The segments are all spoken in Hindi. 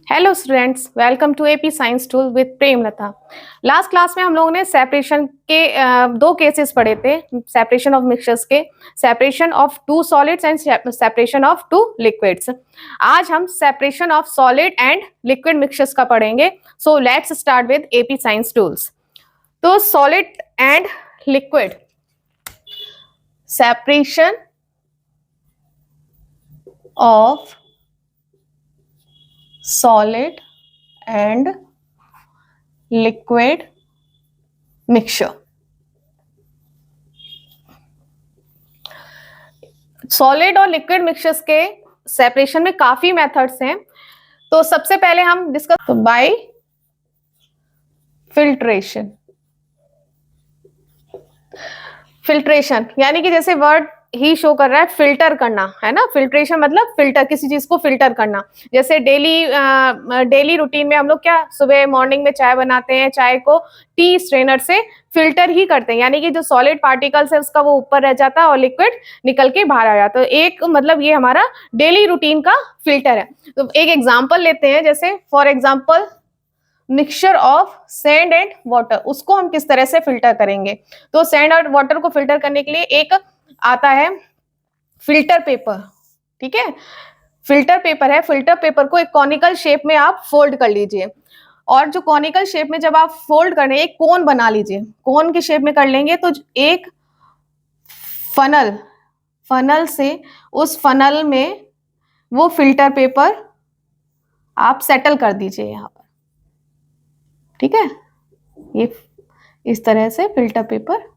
Hello students, welcome to AP science tool with Premlata. Last class में हम लोगों ने सेपरेशन के दो केसेस पढ़े थे, सेपरेशन ऑफ मिक्सचर्स के, separation of two solids and separation of two liquids. आज हम separation of solid and liquid mixtures का पढ़ेंगे। So let's start with AP science tools. तो solid and liquid separation of solid and liquid mixture। Solid और लिक्विड मिक्सचर्स के सेपरेशन में काफी मेथड्स हैं। तो सबसे पहले हम डिस्कस तो बाय फिल्ट्रेशन। फिल्ट्रेशन यानी कि जैसे वर्ड ही शो कर रहा है, फिल्टर करना है ना। फिल्ट्रेशन मतलब फिल्टर, किसी चीज को फिल्टर करना। जैसे डेली रूटीन में हम लोग क्या सुबह मॉर्निंग में चाय बनाते हैं, चाय को टी स्ट्रेनर से फिल्टर ही करते हैं, यानी कि जो सॉलिड पार्टिकल्स है उसका वो ऊपर रह जाता है और लिक्विड निकल के बाहर आ जाता है। तो एक मतलब ये हमारा डेली रूटीन का फिल्टर है। तो एक एग्जाम्पल लेते हैं, जैसे for example mixture of sand and water, उसको हम किस तरह से फिल्टर करेंगे। तो सैंड और वाटर को फिल्टर करने के लिए एक आता है फिल्टर पेपर। ठीक है, फिल्टर पेपर है। फिल्टर पेपर को एक कॉनिकल शेप में आप फोल्ड कर लीजिए, और जो कॉनिकल शेप में जब आप फोल्ड कर एक कोन बना लीजिए, कोन की शेप में कर लेंगे तो एक फनल से उस फनल में वो फिल्टर पेपर आप सेटल कर दीजिए यहां पर। ठीक है, ये इस तरह से फिल्टर पेपर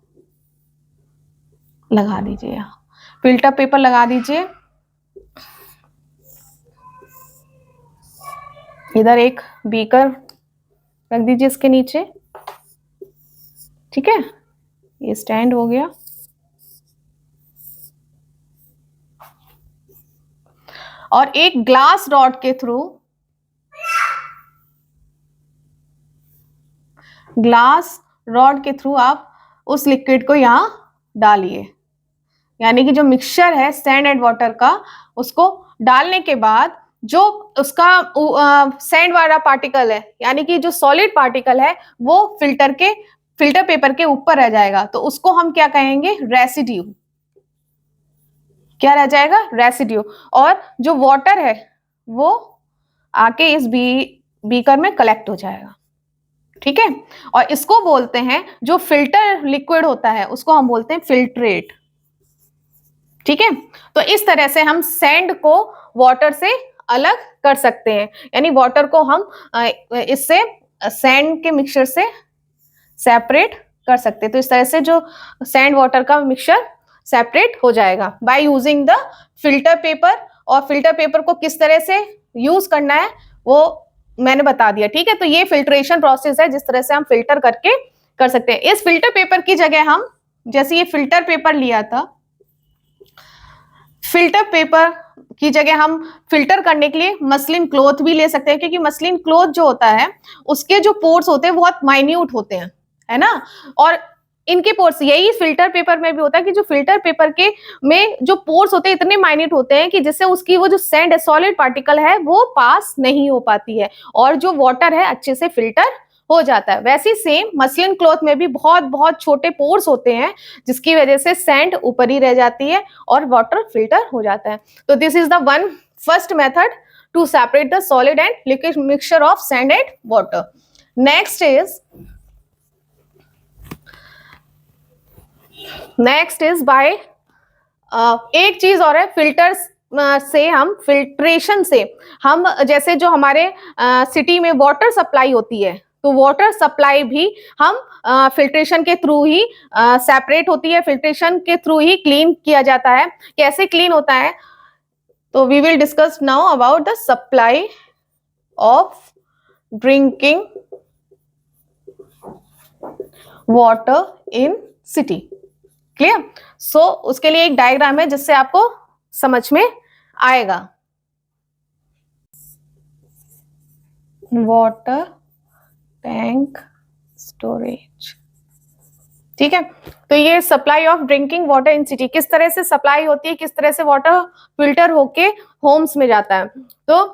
लगा दीजिए। यहाँ फिल्टर पेपर लगा दीजिए। इधर एक बीकर रख दीजिए इसके नीचे। ठीक है, ये स्टैंड हो गया। और एक ग्लास रॉड के थ्रू आप उस लिक्विड को यहां डालिए, यानी कि जो मिक्सचर है सैंड एंड वाटर का, उसको डालने के बाद जो उसका सैंड वाला पार्टिकल है, यानी कि जो सॉलिड पार्टिकल है, वो फिल्टर पेपर के ऊपर रह जाएगा। तो उसको हम क्या कहेंगे, रेसिड्यू। क्या रह जाएगा, रेसिड्यू। और जो वाटर है वो आके इस बीकर में कलेक्ट हो जाएगा। ठीक है, और इसको बोलते हैं, जो फिल्टर लिक्विड होता है उसको हम बोलते हैं फिल्ट्रेट। ठीक है, तो इस तरह से हम सैंड को वाटर से अलग कर सकते हैं, यानी वाटर को हम इससे सैंड के मिक्सचर से सेपरेट कर सकते हैं। तो इस तरह से जो सैंड वाटर का मिक्सचर सेपरेट हो जाएगा by using the filter paper. और फिल्टर पेपर को किस तरह से यूज करना है वो मैंने बता दिया। ठीक है, तो ये फिल्ट्रेशन प्रोसेस है, जिस तरह से हम फिल्टर करके कर सकते हैं। इस फिल्टर पेपर की जगह हम, जैसे ये फिल्टर पेपर लिया था, फिल्टर पेपर की जगह हम फिल्टर करने के लिए मसलिन क्लॉथ भी ले सकते हैं, क्योंकि मसलिन क्लॉथ जो होता है उसके जो पोर्स होते हैं बहुत माइन्यूट होते हैं, है ना। और इनके पोर्स, यही फिल्टर पेपर में भी होता है कि जो फिल्टर पेपर के में जो पोर्स होते हैं इतने माइन्यूट होते हैं कि जिससे उसकी वो जो सैंड है, सॉलिड पार्टिकल है, वो पास नहीं हो पाती है, और जो वाटर है अच्छे से फिल्टर हो जाता है। वैसे सेम मसलिन क्लॉथ में भी बहुत बहुत छोटे पोर्स होते हैं, जिसकी वजह से सैंड ऊपर ही रह जाती है और वाटर फिल्टर हो जाता है। तो this is the one first method to separate the solid and liquid mixture of sand and water. Next is by एक चीज और है, फिल्टर्स से हम, फिल्ट्रेशन से हम, जैसे जो हमारे सिटी में वाटर सप्लाई होती है, तो वाटर सप्लाई भी हम फिल्ट्रेशन के थ्रू ही सेपरेट होती है, फिल्ट्रेशन के थ्रू ही क्लीन किया जाता है। कैसे क्लीन होता है, तो we will discuss now about the supply of drinking water in city. Clear. So उसके लिए एक डायग्राम है जिससे आपको समझ में आएगा। Water tank storage. ठीक है, तो ये supply of drinking water in city, किस तरह से सप्लाई होती है, किस तरह से वाटर फिल्टर होके होम्स में जाता है। तो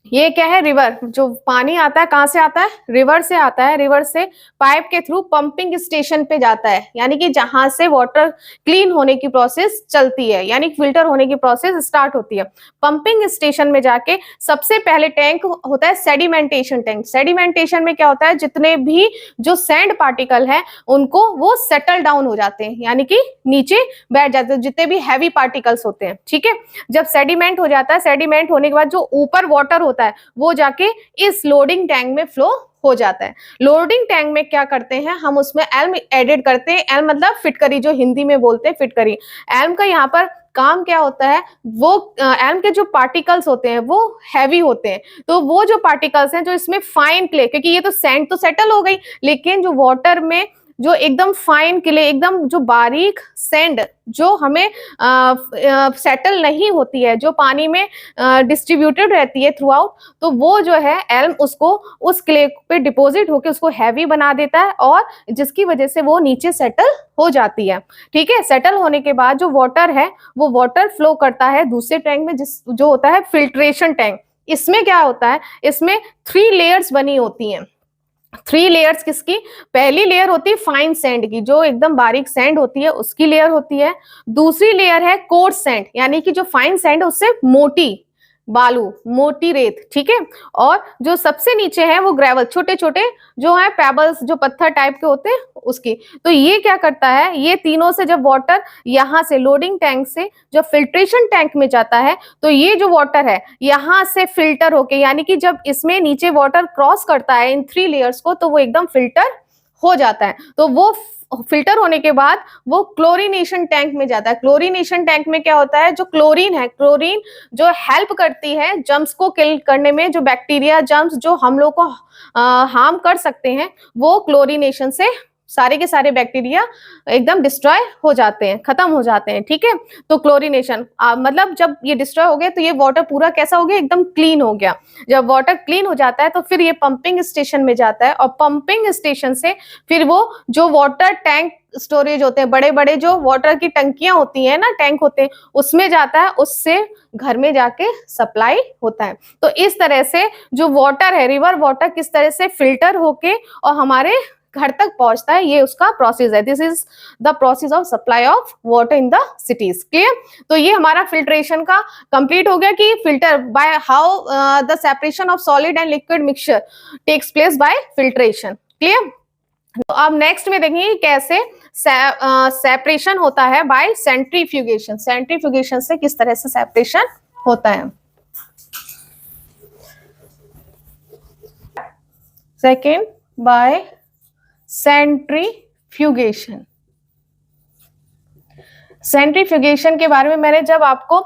ये क्या है, रिवर। जो पानी आता है कहाँ से आता है, रिवर से आता है। रिवर से पाइप के थ्रू पंपिंग स्टेशन पे जाता है, यानी कि जहां से वाटर क्लीन होने की प्रोसेस चलती है, यानी फिल्टर होने की प्रोसेस स्टार्ट होती है। पंपिंग स्टेशन में जाके सबसे पहले टैंक होता है सेडिमेंटेशन टैंक। सेडिमेंटेशन में क्या होता है, जितने भी जो सैंड पार्टिकल है उनको वो सेटल डाउन हो जाते हैं, यानी कि नीचे बैठ जाते हैं, जितने भी हैवी पार्टिकल्स होते हैं। ठीक है, जब सेडिमेंट हो जाता है, सेडिमेंट होने के बाद जो ऊपर वाटर होता है वो जाके इस लोडिंग टैंक में फ्लो हो जाता है। लोडिंग टैंक में क्या करते हैं हम, उसमें एल्म एडेड करते हैं। एल्म मतलब फिटकरी, जो हिंदी में बोलते हैं फिटकरी। एल्म का यहाँ पर काम क्या होता है, वो एल्म के जो पार्टिकल्स होते हैं वो हैवी होते हैं, तो वो जो पार्टिकल्स हैं जो इसमें फाइन क्ले, क्योंकि ये तो सैंड तो सेटल हो गई, लेकिन जो वाटर में जो एकदम फाइन क्ले, एकदम जो बारीक सैंड जो हमें सेटल नहीं होती है, जो पानी में डिस्ट्रीब्यूटेड रहती है थ्रू आउट, तो वो जो है एल्म उसको उस क्ले पे डिपॉजिट होकर उसको हैवी बना देता है, और जिसकी वजह से वो नीचे सेटल हो जाती है। ठीक है, सेटल होने के बाद जो वाटर है वो वाटर फ्लो करता है दूसरे टैंक में, जिस जो होता है फिल्ट्रेशन टैंक। इसमें क्या होता है, इसमें 3 लेयर्स बनी होती हैं। 3 लेयर्स किसकी, पहली लेयर होती है फाइन सैंड की, जो एकदम बारीक सैंड होती है उसकी लेयर होती है। दूसरी लेयर है कोर्स सैंड, यानी कि जो फाइन सैंड है उससे मोटी बालू, मोटी रेत। ठीक है, और जो सबसे नीचे है वो ग्रेवल, छोटे छोटे जो है पेबल्स, जो पत्थर टाइप के होते हैं उसकी। तो ये क्या करता है, ये तीनों से जब वाटर यहाँ से लोडिंग टैंक से जब फिल्ट्रेशन टैंक में जाता है, तो ये जो वाटर है यहाँ से फिल्टर होके, यानी कि जब इसमें नीचे वाटर क्रॉस करता है इन 3 लेयर्स को, तो वो एकदम फिल्टर हो जाता है। तो वो फिल्टर होने के बाद वो क्लोरीनेशन टैंक में जाता है। क्लोरीनेशन टैंक में क्या होता है, जो क्लोरीन है, क्लोरीन जो हेल्प करती है जर्म्स को किल करने में, जो बैक्टीरिया जर्म्स जो हम लोग को हार्म कर सकते हैं, वो क्लोरीनेशन से सारे के सारे बैक्टीरिया एकदम डिस्ट्रॉय हो जाते हैं, खत्म हो जाते हैं। ठीक है, तो क्लोरीनेशन मतलब जब ये डिस्ट्रॉय हो गया तो ये वाटर पूरा कैसा हो गया, एकदम क्लीन हो गया। जब वाटर क्लीन हो जाता है तो फिर ये पंपिंग स्टेशन में जाता है, और पंपिंग स्टेशन से फिर वो जो वाटर टैंक स्टोरेज होते हैं, बड़े बड़े जो वाटर की टंकियां होती हैं ना, टैंक होते हैं, उसमें जाता है, उससे घर में जाके सप्लाई होता है। तो इस तरह से जो वाटर है, रिवर वाटर किस तरह से फिल्टर होके और हमारे घर तक पहुंचता है, ये उसका प्रोसेस है। This is the process of supply of water in the cities. Clear, तो ये हमारा फिल्ट्रेशन का कंप्लीट हो गया कि filter by how the separation of solid and liquid mixture takes place by filtration. Clear, तो अब नेक्स्ट में देखेंगे कैसे सेपरेशन होता है बाय सेंट्रीफ्यूगेशन। सेंट्रीफ्यूगेशन से किस तरह से सेपरेशन होता है। Second, bye centrifugation. सेंट्रीफ्यूगेशन के बारे में मैंने जब आपको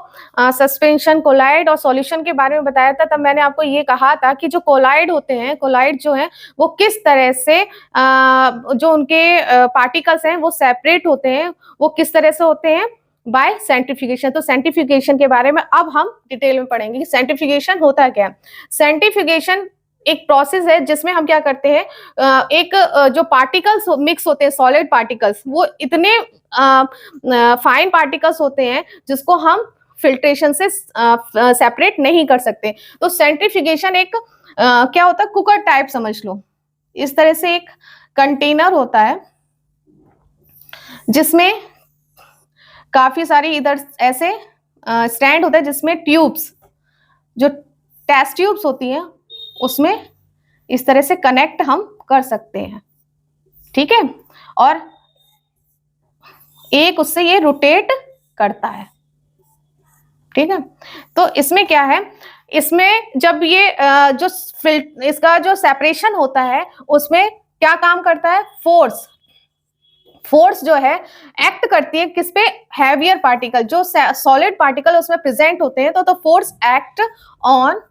सस्पेंशन, कोलाइड और सॉल्यूशन के बारे में बताया था, तब मैंने आपको ये कहा था कि जो कोलाइड होते हैं, कोलाइड जो है वो किस तरह से जो उनके पार्टिकल्स हैं वो सेपरेट होते हैं, वो किस तरह से होते हैं, बाय सेंट्रीफ्यूगेशन। तो सेंट्रीफ्यूगेशन के बारे में अब हम डिटेल में पढ़ेंगे कि सेंट्रीफ्यूगेशन होता क्या है। सेंट्रीफ्यूगेशन एक प्रोसेस है जिसमें हम क्या करते हैं, एक जो पार्टिकल्स मिक्स होते हैं, सॉलिड पार्टिकल्स, वो इतने फाइन पार्टिकल्स होते हैं जिसको हम फिल्ट्रेशन से सेपरेट नहीं कर सकते। तो सेंट्रीफ्यूगेशन एक क्या होता है, कुकर टाइप समझ लो। इस तरह से एक कंटेनर होता है जिसमें काफी सारी इधर ऐसे स्टैंड होता है, जिसमें ट्यूब्स, जो टेस्ट ट्यूब्स होती हैं, उसमें इस तरह से कनेक्ट हम कर सकते हैं। ठीक है, और एक उससे ये रोटेट करता है। ठीक है, तो इसमें क्या है, इसमें जब ये जो इसका जो सेपरेशन होता है उसमें क्या काम करता है, फोर्स। फोर्स जो है एक्ट करती है किस पे, हैवियर पार्टिकल, जो सॉलिड पार्टिकल उसमें प्रेजेंट होते हैं, तो force act on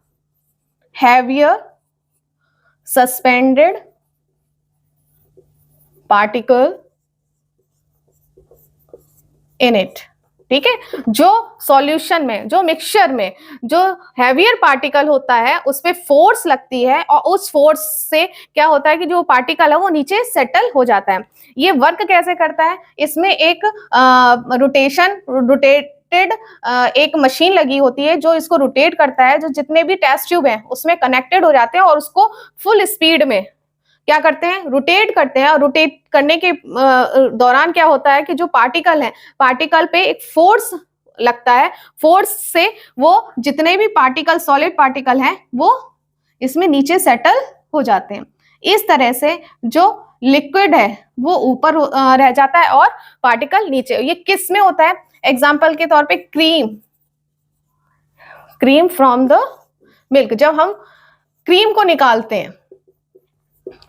heavier suspended particle in it. ठीक है, जो सॉल्यूशन में, जो मिक्सचर में जो हैवियर पार्टिकल होता है उस पे फोर्स लगती है, और उस फोर्स से क्या होता है कि जो पार्टिकल है वो नीचे सेटल हो जाता है। ये वर्क कैसे करता है, इसमें एक रोटेट रोटेटेड एक मशीन लगी होती है जो इसको रोटेट करता है, जो जितने भी टेस्ट ट्यूब हैं उसमें कनेक्टेड हो जाते हैं और उसको फुल स्पीड में क्या करते हैं, रोटेट करते हैं। और रोटेट करने के दौरान क्या होता है कि जो पार्टिकल है, पार्टिकल पे एक फोर्स लगता है, फोर्स से वो जितने भी पार्टिकल, सॉलिड पार्टिकल हैं, वो इसमें नीचे सेटल हो जाते हैं। इस तरह से जो लिक्विड है वो ऊपर रह जाता है और पार्टिकल नीचे। ये किस में होता है? एग्जाम्पल के तौर पे क्रीम फ्रॉम द मिल्क। जब हम क्रीम को निकालते हैं,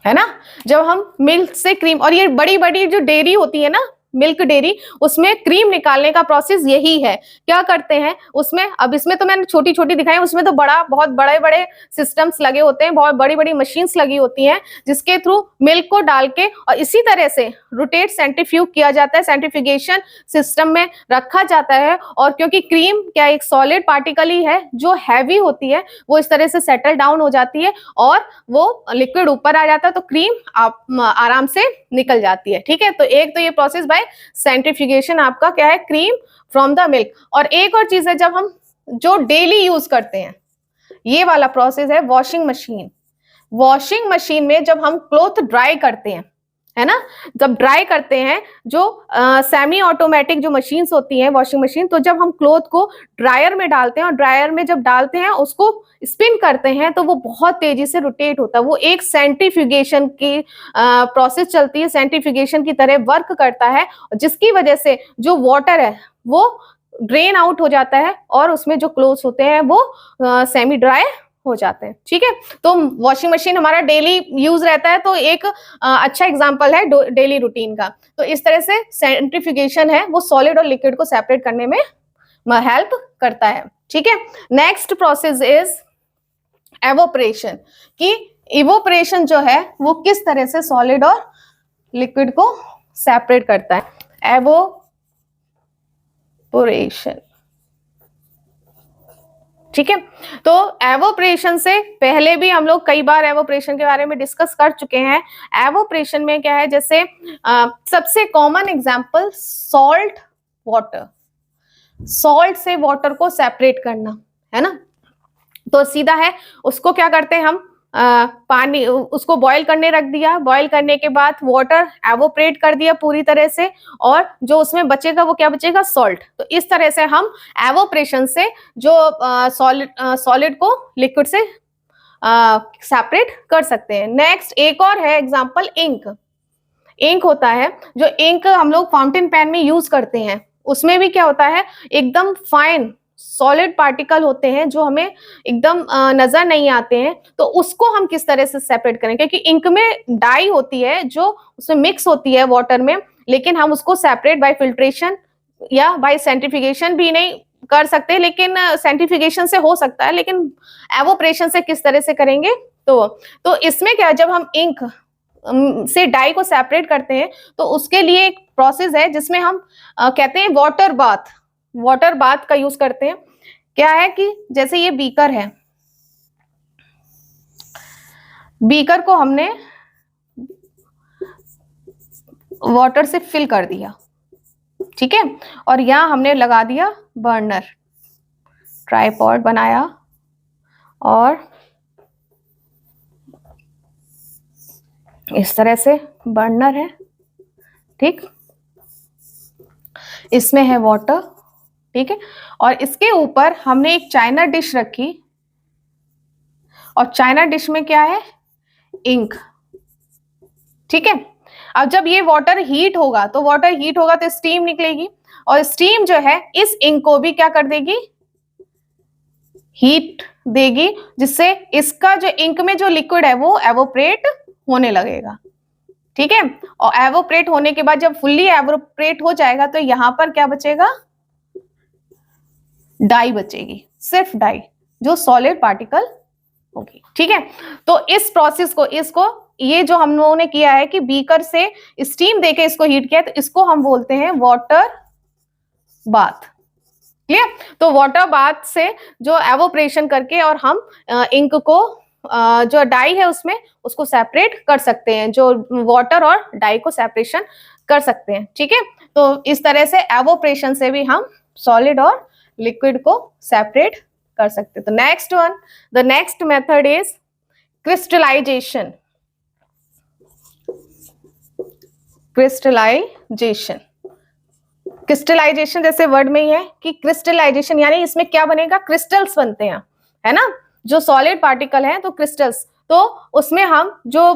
है ना, जब हम मिल्क से क्रीम, और ये बड़ी बड़ी जो डेयरी होती है ना, मिल्क डेयरी, उसमें क्रीम निकालने का प्रोसेस यही है। क्या करते हैं उसमें, अब इसमें तो मैंने छोटी छोटी दिखाई, उसमें तो बहुत बड़े बड़े सिस्टम्स लगे होते हैं, बहुत बड़ी बड़ी मशीन्स लगी होती हैं, जिसके थ्रू मिल्क को डाल के और इसी तरह से रोटेट, सेंट्रीफ्यूग किया जाता है, सेंट्रीफ्यूगेशन सिस्टम में रखा जाता है। और क्योंकि क्रीम क्या एक सॉलिड पार्टिकल ही है जो हैवी होती है, वो इस तरह से सेटल डाउन हो जाती है और वो लिक्विड ऊपर आ जाता है, तो क्रीम आराम से निकल जाती है। ठीक है, तो एक तो ये प्रोसेस बाय सेंट्रीफ्यूगेशन आपका क्या है, क्रीम फ्रॉम द मिल्क। और एक और चीज है, जब हम जो डेली यूज करते हैं, ये वाला प्रोसेस है वॉशिंग मशीन। वॉशिंग मशीन में जब हम क्लॉथ ड्राई करते हैं, है ना, जब ड्राई करते हैं, जो सेमी ऑटोमेटिक जो मशीन्स होती हैं वॉशिंग मशीन, तो जब हम क्लॉथ को ड्रायर में डालते हैं और ड्रायर में जब डालते हैं उसको स्पिन करते हैं, तो वो बहुत तेजी से रोटेट होता है। वो एक सेंट्रीफ्यूगेशन की प्रोसेस चलती है, सेंट्रीफ्यूगेशन की तरह वर्क करता है, जिसकी वजह से जो वाटर है वो ड्रेन आउट हो जाता है और उसमें जो क्लोथ्स होते हैं वो सेमी ड्राई हो जाते हैं। ठीक है, तो वॉशिंग मशीन हमारा डेली यूज रहता है, तो एक अच्छा एग्जांपल है डेली रूटीन का। तो इस तरह से सेंट्रीफ्यूगेशन है वो सॉलिड और लिक्विड को सेपरेट करने में हेल्प करता है। ठीक है, नेक्स्ट प्रोसेस इज एवोपरेशन, कि इवोपरेशन जो है वो किस तरह से सॉलिड और लिक्विड को सेपरेट करता है। एवोपरेशन, ठीक है, तो एवोपरेशन से पहले भी हम लोग कई बार एवोपरेशन के बारे में डिस्कस कर चुके हैं। एवोपरेशन में क्या है, जैसे सबसे common example salt water, salt से वाटर को सेपरेट करना, है ना। तो सीधा है, उसको क्या करते हैं हम, पानी उसको बॉईल करने रख दिया, बॉईल करने के बाद वाटर एवोपरेट कर दिया पूरी तरह से, और जो उसमें बचेगा वो क्या बचेगा, सॉल्ट। तो इस तरह से हम एवोपरेशन से जो सॉलिड को लिक्विड से सेपरेट कर सकते हैं। नेक्स्ट एक और है एग्जांपल इंक। इंक होता है, जो इंक हम लोग फाउंटेन पेन में यूज करते हैं, उसमें भी क्या होता है, एकदम फाइन सॉलिड पार्टिकल होते हैं जो हमें एकदम नजर नहीं आते हैं। तो उसको हम किस तरह से सेपरेट करें, क्योंकि इंक में डाई होती है जो उसमें मिक्स होती है वाटर में, लेकिन हम उसको सेपरेट बाय फिल्ट्रेशन या बाय सेंट्रीफ्यूगेशन भी नहीं कर सकते, लेकिन सेंट्रीफ्यूगेशन से हो सकता है, लेकिन एवोपरेशन से किस तरह से करेंगे। तो इसमें क्या, जब हम इंक से डाई को सेपरेट करते हैं, तो उसके लिए एक प्रोसेस है जिसमें हम कहते हैं वाटर बाथ का यूज करते हैं। क्या है कि जैसे ये बीकर है, बीकर को हमने वाटर से फिल कर दिया, ठीक है, और यहां हमने लगा दिया बर्नर, ट्राइपॉड बनाया और इस तरह से बर्नर है, ठीक, इसमें है वाटर, ठीक है, और इसके ऊपर हमने एक चाइना डिश रखी, और चाइना डिश में क्या है, इंक, ठीक है। अब जब ये वाटर हीट होगा तो स्टीम निकलेगी, और स्टीम जो है इस इंक को भी क्या कर देगी, हीट देगी, जिससे इसका जो इंक में जो लिक्विड है वो एवोपरेट होने लगेगा, ठीक है। और एवोपरेट होने के बाद जब फुल्ली एवोपरेट हो जाएगा तो यहां पर क्या बचेगा, डाई बचेगी, सिर्फ डाई जो सॉलिड पार्टिकल होगी, ठीक है। तो इस प्रोसेस को, इसको ये जो हम लोगों ने किया है कि बीकर से स्टीम देके इसको हीट किया, तो इसको हम बोलते हैं वाटर बाथ, क्लियर। तो वाटर बाथ से जो एवोपरेशन करके और हम इंक को जो डाई है उसमें उसको सेपरेट कर सकते हैं, जो वाटर और डाई को सेपरेशन कर सकते हैं, ठीक है। तो इस तरह से एवोपरेशन से भी हम सॉलिड और लिक्विड को सेपरेट कर सकते हैं। तो next one, the next method is crystallisation. Crystallisation, crystallisation जैसे वर्ड में ही है कि क्रिस्टलाइजेशन यानी इसमें क्या बनेगा, क्रिस्टल्स बनते हैं, है ना। जो सॉलिड पार्टिकल है तो क्रिस्टल्स, तो उसमें हम जो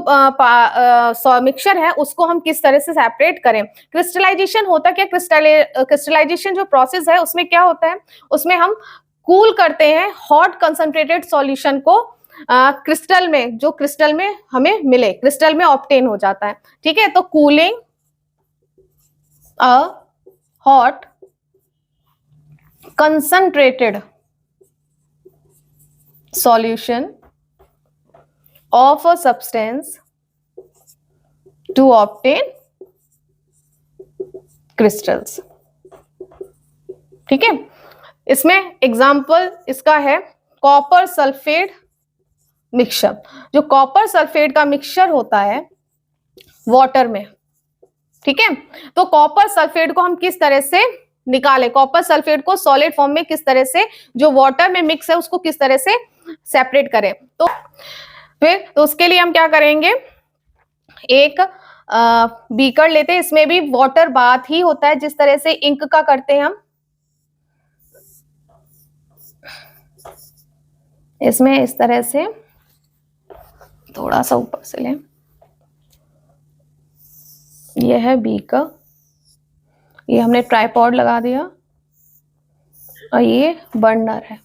मिक्सचर है उसको हम किस तरह से सेपरेट करें। क्रिस्टलाइजेशन होता क्या, क्रिस्टलाइजेशन जो प्रोसेस है उसमें क्या होता है, उसमें हम कूल करते हैं हॉट कंसंट्रेटेड सॉल्यूशन को क्रिस्टल में, जो क्रिस्टल में हमें मिले, क्रिस्टल में ऑब्टेन हो जाता है, ठीक है। तो cooling a hot concentrated solution of a substance to obtain crystals, ठीक है। इसमें एग्जाम्पल इसका है कॉपर सल्फेट मिक्सचर। जो कॉपर सल्फेट का मिक्सचर होता है वाटर में, ठीक है, तो कॉपर सल्फेट को हम किस तरह से निकालें, कॉपर सल्फेट को सॉलिड फॉर्म में किस तरह से जो वाटर में मिक्स है उसको किस तरह से सेपरेट करें। तो फिर तो उसके लिए हम क्या करेंगे, एक बीकर लेते हैं, इसमें भी वाटर बाथ ही होता है जिस तरह से इंक का करते हैं हम। इसमें इस तरह से थोड़ा सा ऊपर से लें, ये है बीकर, ये हमने ट्राइपॉड लगा दिया और ये बर्नर है,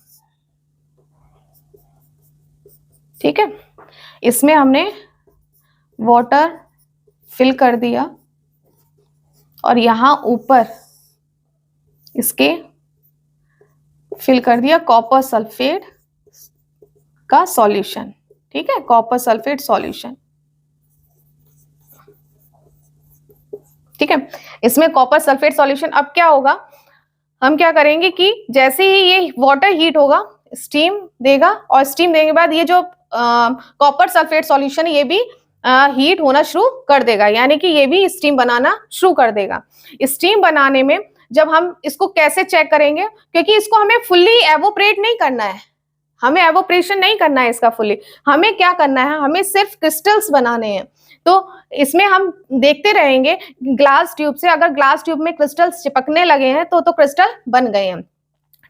ठीक है। इसमें हमने वाटर फिल कर दिया और यहां ऊपर इसके फिल कर दिया कॉपर सल्फेट का सॉल्यूशन, ठीक है, कॉपर सल्फेट सॉल्यूशन, ठीक है। इसमें कॉपर सल्फेट सॉल्यूशन, अब क्या होगा, हम क्या करेंगे कि जैसे ही ये वाटर हीट होगा स्टीम देगा, और स्टीम देने के बाद ये जो कॉपर सल्फेट सॉल्यूशन ये भी हीट होना शुरू कर देगा, यानी कि ये भी स्टीम बनाना शुरू कर देगा। स्टीम बनाने में जब हम इसको कैसे चेक करेंगे, क्योंकि इसको हमें फुल्ली एवोपरेट नहीं करना है, हमें एवोपरेशन नहीं करना है इसका फुल्ली, हमें क्या करना है, हमें सिर्फ क्रिस्टल्स बनाने हैं। तो इसमें हम देखते रहेंगे ग्लास ट्यूब से, अगर ग्लास ट्यूब में क्रिस्टल्स चिपकने लगे हैं तो क्रिस्टल बन गए हैं,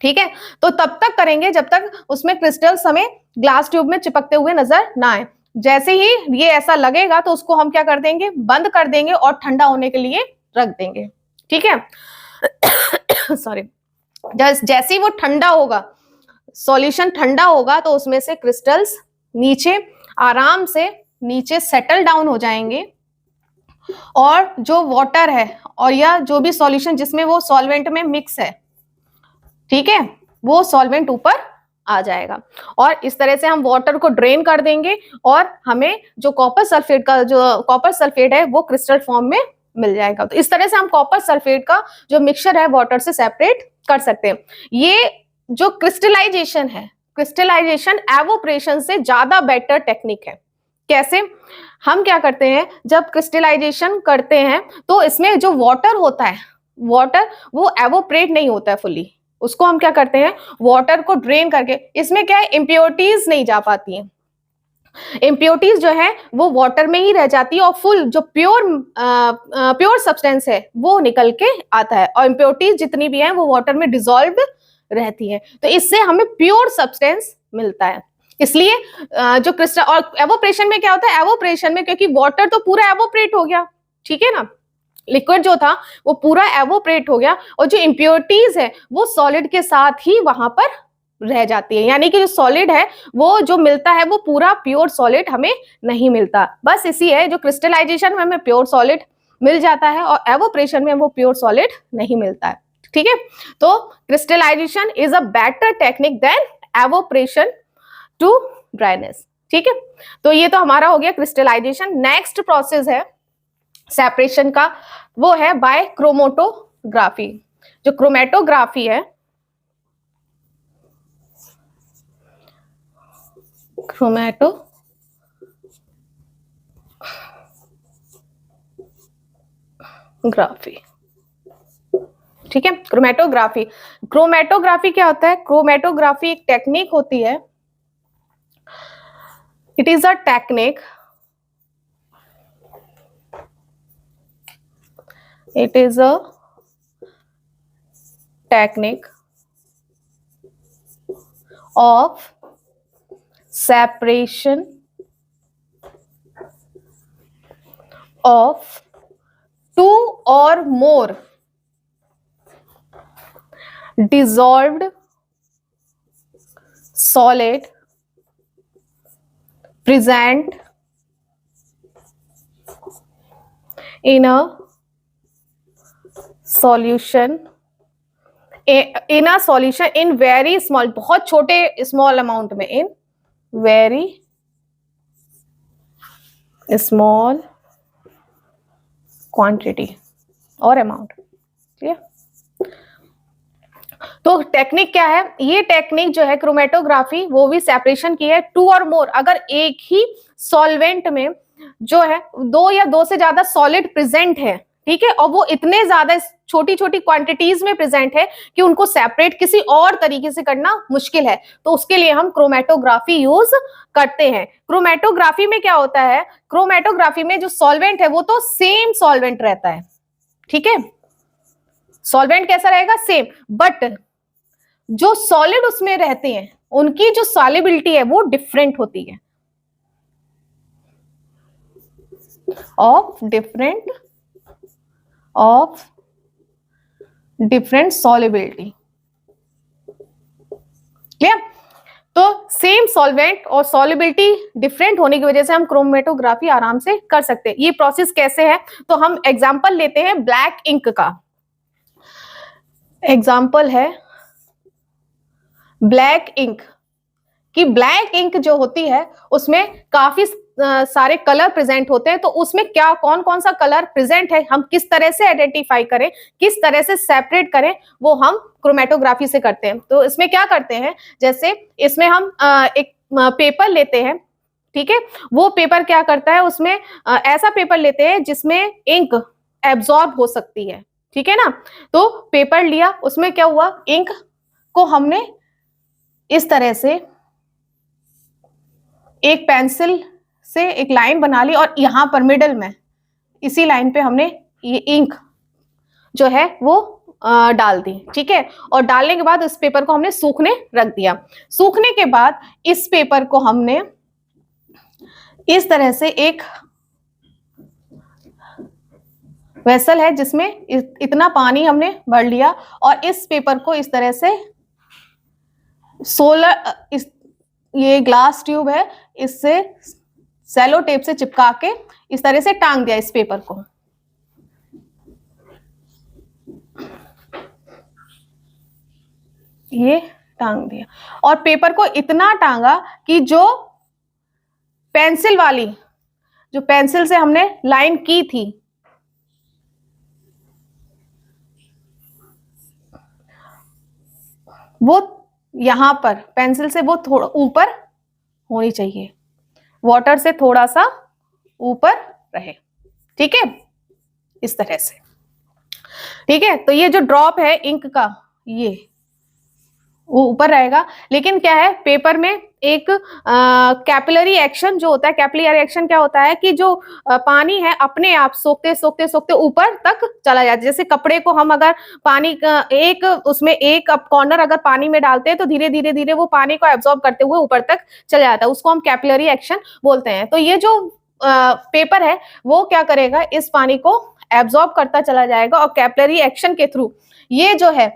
ठीक है। तो तब तक करेंगे जब तक उसमें क्रिस्टल्स हमें ग्लास ट्यूब में चिपकते हुए नजर ना आए। जैसे ही ये ऐसा लगेगा तो उसको हम क्या कर देंगे, बंद कर देंगे और ठंडा होने के लिए रख देंगे, ठीक है। सॉरी, जैसे ही वो ठंडा होगा, सॉल्यूशन ठंडा होगा, तो उसमें से क्रिस्टल्स नीचे आराम से नीचे सेटल डाउन हो जाएंगे, और जो वाटर है और या जो भी सॉल्यूशन जिसमें वो सॉल्वेंट में मिक्स है, ठीक है, वो सॉल्वेंट ऊपर आ जाएगा, और इस तरह से हम वाटर को ड्रेन कर देंगे और हमें जो कॉपर सल्फेट का जो कॉपर सल्फेट है वो क्रिस्टल फॉर्म में मिल जाएगा। तो इस तरह से हम कॉपर सल्फेट का जो मिक्सचर है वाटर से सेपरेट कर सकते हैं। ये जो क्रिस्टलाइजेशन है, क्रिस्टलाइजेशन एवोपरेशन से ज्यादा बेटर टेक्निक है। कैसे, हम क्या करते हैं जब क्रिस्टलाइजेशन करते हैं तो इसमें जो वाटर होता है, वाटर वो एवोपरेट नहीं होता है फुल्ली, उसको हम क्या करते हैं वाटर को ड्रेन करके, इसमें क्या है इम्प्योरिटीज नहीं जा पाती हैं, इम्प्योरिटीज जो है वो वाटर में ही रह जाती है, और फुल जो प्योर सब्सटेंस है वो निकल के आता है, और इम्प्योरिटीज जितनी भी है वो वाटर में डिसॉल्व रहती है। तो इससे हमें प्योर सब्सटेंस मिलता है। इसलिए जो क्रिस्टल, और एवोपरेशन में क्या होता है, एवोपरेशन में क्योंकि वाटर तो पूरा एवोपरेट हो गया, ठीक है ना, लिक्विड जो था वो पूरा एवोपरेट हो गया, और जो इम्प्योरिटीज है वो सॉलिड के साथ ही वहां पर रह जाती है, यानी कि जो सॉलिड है वो जो मिलता है वो पूरा प्योर सॉलिड हमें नहीं मिलता। बस इसी है, जो क्रिस्टलाइजेशन में हमें प्योर सॉलिड मिल जाता है और एवोपरेशन में वो प्योर सॉलिड नहीं मिलता है, ठीक है। तो crystallisation is a better technique than evaporation to dryness, ठीक है। तो ये तो हमारा हो गया क्रिस्टलाइजेशन। नेक्स्ट प्रोसेस है सेपरेशन का, वो है बाय क्रोमेटोग्राफी। जो क्रोमेटोग्राफी है, क्रोमेटोग्राफी, ठीक है। क्रोमेटोग्राफी, क्रोमेटोग्राफी क्या होता है? क्रोमेटोग्राफी एक टेक्निक होती है, it is a technique, it is a technique of separation of two or more dissolved solid present in a solution, in a solution in very small, बहुत छोटे small amount में, in very small quantity और amount, ठीक है। तो टेक्निक क्या है? ये टेक्निक जो है क्रोमेटोग्राफी, वो भी सेपरेशन की है, टू और मोर, अगर एक ही सॉल्वेंट में जो है दो या दो से ज्यादा सॉलिड प्रेजेंट है, ठीक है, और वो इतने ज्यादा छोटी छोटी क्वांटिटीज में प्रेजेंट है कि उनको सेपरेट किसी और तरीके से करना मुश्किल है, तो उसके लिए हम क्रोमेटोग्राफी यूज करते हैं। क्रोमेटोग्राफी में क्या होता है? क्रोमेटोग्राफी में जो सॉल्वेंट है वो तो सेम सॉल्वेंट रहता है, ठीक है, सॉल्वेंट कैसा रहेगा? सेम, बट जो सॉलिड उसमें रहते हैं उनकी जो सॉल्युबिलिटी है वो डिफरेंट होती है, ऑफ डिफरेंट सॉल्युबिलिटी, क्लियर? तो सेम सॉल्वेंट और सॉल्युबिलिटी डिफरेंट होने की वजह से हम क्रोमेटोग्राफी आराम से कर सकते हैं। ये प्रोसेस कैसे है? तो हम एग्जांपल लेते हैं ब्लैक इंक का। एग्जाम्पल है ब्लैक इंक कि ब्लैक इंक जो होती है उसमें काफी सारे कलर प्रेजेंट होते हैं, तो उसमें क्या कौन कौन सा कलर प्रेजेंट है, हम किस तरह से आइडेंटिफाई करें, किस तरह से सेपरेट करें, वो हम क्रोमेटोग्राफी से करते हैं। तो इसमें क्या करते हैं, जैसे इसमें हम एक पेपर लेते हैं, ठीक है, वो पेपर क्या करता है, उसमें ऐसा पेपर लेते हैं जिसमें इंक एब्जॉर्ब हो सकती है, ठीक है ना। तो पेपर लिया, उसमें क्या हुआ, इंक को हमने इस तरह से एक पेंसिल से एक लाइन बना ली और यहां पर मिडल में इसी लाइन पे हमने ये इंक जो है वो डाल दी, ठीक है, और डालने के बाद इस पेपर को हमने सूखने रख दिया। सूखने के बाद इस पेपर को हमने इस तरह से एक वेसल है जिसमें इतना पानी हमने भर लिया और इस पेपर को इस तरह से ये ग्लास ट्यूब है, इससे सेलो टेप से चिपका के इस तरह से टांग दिया इस पेपर को। ये टांग दिया और पेपर को इतना टांगा कि जो पेंसिल से हमने लाइन की थी वो यहां पर पेंसिल से वो थोड़ा ऊपर होनी चाहिए, वाटर से थोड़ा सा ऊपर रहे, ठीक है, इस तरह से, ठीक है। तो ये जो ड्रॉप है इंक का ये वो ऊपर रहेगा, लेकिन क्या है, पेपर में एक कैपिलरी एक्शन जो होता है, कैपिलरी एक्शन क्या होता है कि जो पानी है अपने आप सोखते सोखते सोखते ऊपर तक चला जाता है। जैसे कपड़े को हम अगर पानी एक उसमें एक कॉर्नर अगर पानी में डालते हैं तो धीरे धीरे धीरे वो पानी को एब्जॉर्ब करते हुए ऊपर तक चला जाता है, उसको हम कैपिलरी एक्शन बोलते हैं। तो ये जो पेपर है वो क्या करेगा, इस पानी को एब्जॉर्ब करता चला जाएगा और कैपिलरी एक्शन के थ्रू ये जो है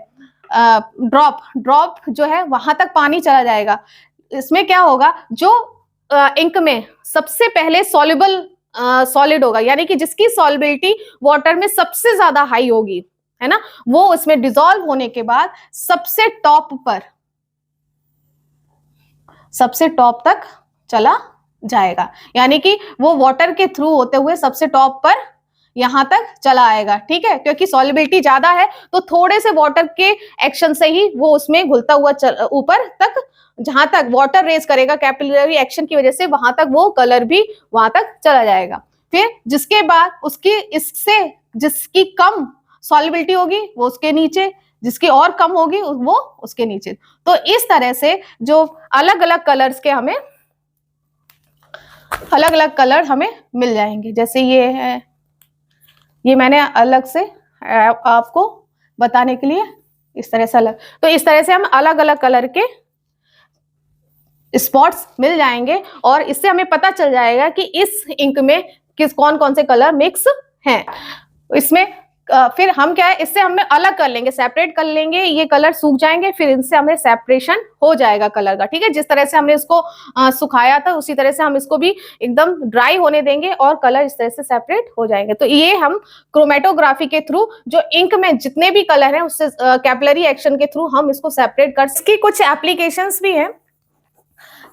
ड्रॉप जो है वहां तक पानी चला जाएगा। इसमें क्या होगा, जो इंक में सबसे पहले सॉलिड होगा, यानी कि जिसकी सॉल्युबिलिटी वाटर में सबसे ज्यादा हाई होगी, है ना, वो उसमें डिसॉल्व होने के बाद सबसे टॉप तक चला जाएगा, यानी कि वो वाटर के थ्रू होते हुए सबसे टॉप पर यहां तक चला आएगा, ठीक है, क्योंकि सॉल्युबिलिटी ज्यादा है तो थोड़े से वाटर के एक्शन से ही वो उसमें घुलता हुआ ऊपर तक, जहां तक वाटर रेज करेगा कैपिलरी एक्शन की वजह से, वहां तक वो कलर भी वहां तक चला जाएगा। फिर जिसके बाद उसकी इससे जिसकी कम सॉल्युबिलिटी होगी वो उसके नीचे, जिसकी और कम होगी वो उसके नीचे। तो इस तरह से जो अलग अलग कलर्स के हमें अलग अलग कलर हमें मिल जाएंगे। जैसे ये है, ये मैंने अलग से आपको बताने के लिए इस तरह से अलग, तो इस तरह से हम अलग अलग कलर के स्पॉट्स मिल जाएंगे और इससे हमें पता चल जाएगा कि इस इंक में कौन कौन से कलर मिक्स हैं। इसमें फिर हम क्या है, इससे हमें अलग कर लेंगे, सेपरेट कर लेंगे, ये कलर सूख जाएंगे, फिर इनसे हमें सेपरेशन हो जाएगा कलर का। ठीक है, जिस तरह से हमने इसको सुखाया था उसी तरह से हम इसको भी एकदम ड्राई होने देंगे और कलर इस तरह से सेपरेट हो जाएंगे। तो ये हम क्रोमेटोग्राफी के थ्रू जो इंक में जितने भी कलर हैं उससे कैपिलरी एक्शन के थ्रू हम इसको सेपरेट कर। इसकी कुछ एप्लीकेशंस भी है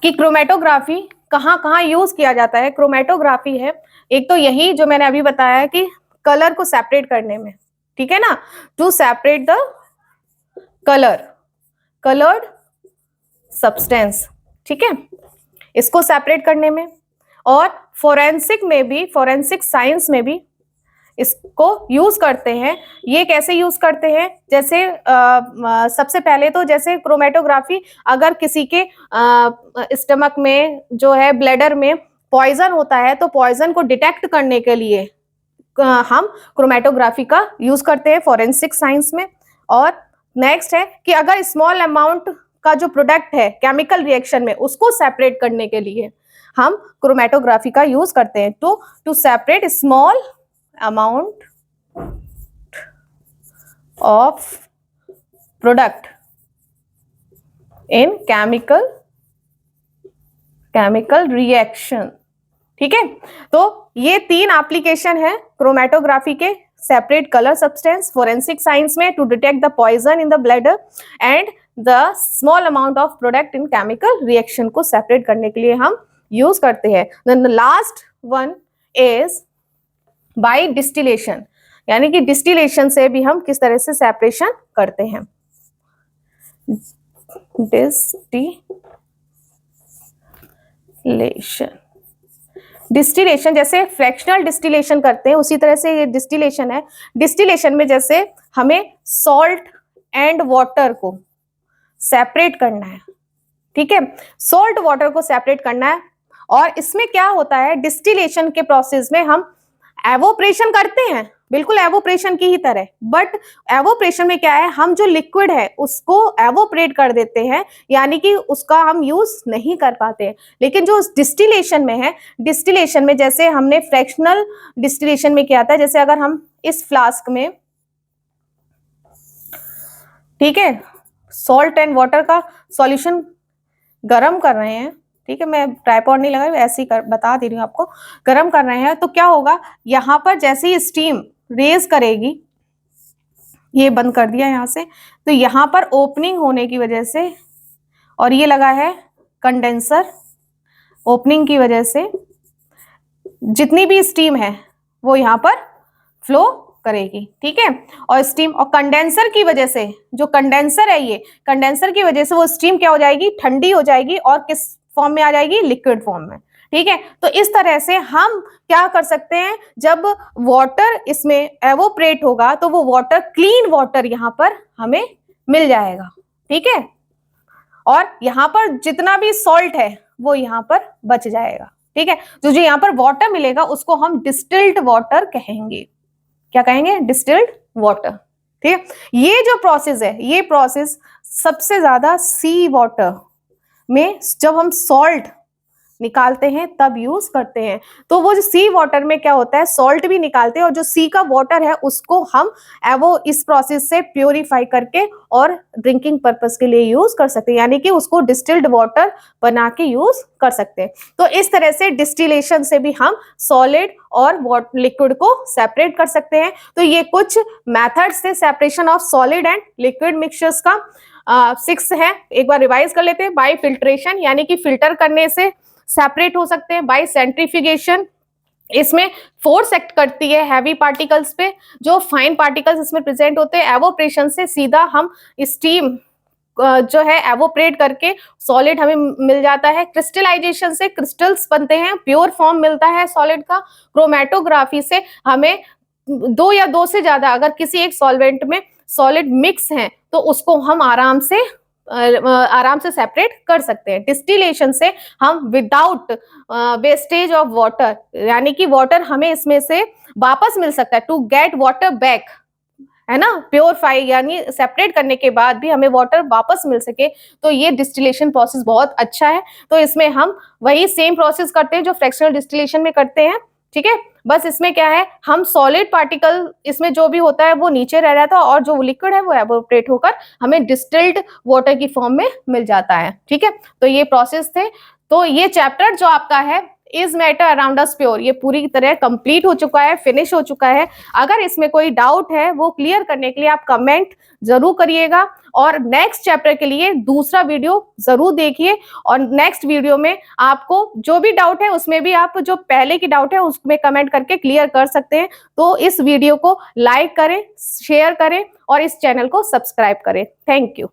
कि क्रोमेटोग्राफी कहाँ कहाँ यूज किया जाता है। क्रोमेटोग्राफी है एक तो यही जो मैंने अभी बताया है कि कलर को सेपरेट करने में, ठीक है ना, to separate the coloured substance, ठीक है, इसको सेपरेट करने में। और फोरेंसिक में भी, फोरेंसिक साइंस में भी इसको यूज करते हैं। ये कैसे यूज करते हैं, जैसे सबसे पहले तो जैसे क्रोमेटोग्राफी अगर किसी के स्टमक में जो है ब्लैडर में पॉइजन होता है तो पॉइजन को डिटेक्ट करने के लिए हम क्रोमेटोग्राफी का यूज करते हैं फोरेंसिक साइंस में। और नेक्स्ट है कि अगर स्मॉल अमाउंट का जो प्रोडक्ट है केमिकल रिएक्शन में उसको सेपरेट करने के लिए हम क्रोमेटोग्राफी का यूज करते हैं to separate small amount of product in chemical reaction, ठीक है। तो ये तीन एप्लीकेशन है क्रोमेटोग्राफी के, separate colour substance forensic science में to detect the poison in the bladder and the small amount of product in chemical reaction को सेपरेट करने के लिए हम यूज करते हैं। The last one is by distillation, यानी कि डिस्टिलेशन से भी हम किस तरह से सेपरेशन करते हैं। डिस्टिलेशन जैसे फ्रैक्शनल डिस्टिलेशन करते हैं उसी तरह से ये डिस्टिलेशन है। डिस्टिलेशन में जैसे हमें सॉल्ट एंड वाटर को सेपरेट करना है, ठीक है, सॉल्ट वाटर को सेपरेट करना है। और इसमें क्या होता है, डिस्टिलेशन के प्रोसेस में हम एवोपरेशन करते हैं, बिल्कुल एवोपरेशन की ही तरह, बट एवोपरेशन में क्या है, हम जो लिक्विड है उसको एवोपरेट कर देते हैं, यानी कि उसका हम यूज नहीं कर पाते हैं। लेकिन जो डिस्टिलेशन में है, डिस्टिलेशन में जैसे हमने फ्रैक्शनल डिस्टिलेशन में क्या आता है, जैसे अगर हम इस फ्लास्क में, ठीक है, सॉल्ट एंड वाटर का सॉल्यूशन गर्म कर रहे हैं, ठीक है, मैं ट्राइपॉड नहीं लगा, ऐसे ही बता दे रही हूँ आपको, गर्म कर रहे हैं, तो क्या होगा, यहाँ पर जैसे ही स्टीम रेज करेगी, ये बंद कर दिया यहाँ से, तो यहाँ पर ओपनिंग होने की वजह से, और ये लगा है कंडेंसर, ओपनिंग की वजह से जितनी भी स्टीम है वो यहाँ पर फ्लो करेगी, ठीक है। और स्टीम और कंडेंसर की वजह से, जो कंडेंसर है ये, कंडेंसर की वजह से वो स्टीम क्या हो जाएगी, ठंडी हो जाएगी और किस फॉर्म में आ जाएगी, लिक्विड फॉर्म में, ठीक है। तो इस तरह से हम क्या कर सकते हैं, जब वाटर इसमें एवोपरेट होगा तो वो वाटर, क्लीन वाटर यहाँ पर हमें मिल जाएगा, ठीक है, और यहाँ पर जितना भी सॉल्ट है वो यहाँ पर बच जाएगा, ठीक है। जो यहाँ पर वाटर मिलेगा उसको हम डिस्टिल्ड वाटर कहेंगे। क्या कहेंगे, डिस्टिल्ड वाटर, ठीक है। ये जो प्रोसेस है, ये प्रोसेस सबसे ज्यादा सी वाटर में जब हम सॉल्ट निकालते हैं तब यूज करते हैं। तो वो जो सी वाटर में क्या होता है, सॉल्ट भी निकालते हैं और जो सी का वाटर है उसको हम वो इस प्रोसेस से प्योरीफाई करके और ड्रिंकिंग पर्पस के लिए यूज कर सकते हैं, यानी कि उसको डिस्टिल्ड वाटर बना के यूज कर सकते हैं। तो इस तरह से डिस्टिलेशन से भी हम सॉलिड और लिक्विड को सेपरेट कर सकते हैं। तो ये कुछ मेथड्स थे separation of solid and liquid mixtures का। 6 है, एक बार रिवाइज कर लेते हैं। बाय फिल्ट्रेशन, यानी कि फिल्टर करने से सेपरेट हो सकते हैं। बाय सेंट्रीफ्यूगेशन, इसमें फोर्स एक्ट करती है हैवी पार्टिकल्स पे, जो फाइन पार्टिकल्स इसमें प्रेजेंट होते हैं। एवोपरेशन से सीधा हम स्टीम जो है एवोपरेट करके सॉलिड हमें मिल जाता है। क्रिस्टलाइजेशन से क्रिस्टल्स बनते हैं, प्योर फॉर्म मिलता है सॉलिड का। क्रोमेटोग्राफी से हमें दो या दो से ज्यादा अगर किसी एक सॉल्वेंट में सॉलिड मिक्स हैं तो उसको हम आराम से सेपरेट कर सकते हैं। डिस्टिलेशन से हम विदाउट वेस्टेज ऑफ वाटर, यानी कि वाटर हमें इसमें से वापस मिल सकता है, टू गेट वाटर बैक, है ना, प्योरफाई यानी सेपरेट करने के बाद भी हमें वाटर वापस मिल सके, तो ये डिस्टिलेशन प्रोसेस बहुत अच्छा है। तो इसमें हम वही सेम प्रोसेस करते हैं जो फ्रैक्शनल डिस्टिलेशन में करते हैं, ठीक है। बस इसमें क्या है, हम सॉलिड पार्टिकल इसमें जो भी होता है वो नीचे रह जाता है और जो लिक्विड है वो एवोपरेट होकर हमें डिस्टिल्ड वाटर की फॉर्म में मिल जाता है, ठीक है। तो ये प्रोसेस थे। तो ये चैप्टर जो आपका है is matter around us pure, ये पूरी तरह कंप्लीट हो चुका है, फिनिश हो चुका है। अगर इसमें कोई डाउट है वो क्लियर करने के लिए आप कमेंट जरूर करिएगा, और नेक्स्ट चैप्टर के लिए दूसरा वीडियो जरूर देखिए। और नेक्स्ट वीडियो में आपको जो भी डाउट है उसमें भी आप जो पहले की डाउट है उसमें कमेंट करके क्लियर कर सकते हैं। तो इस वीडियो को लाइक करें, शेयर करें और इस चैनल को सब्सक्राइब करें। Thank you.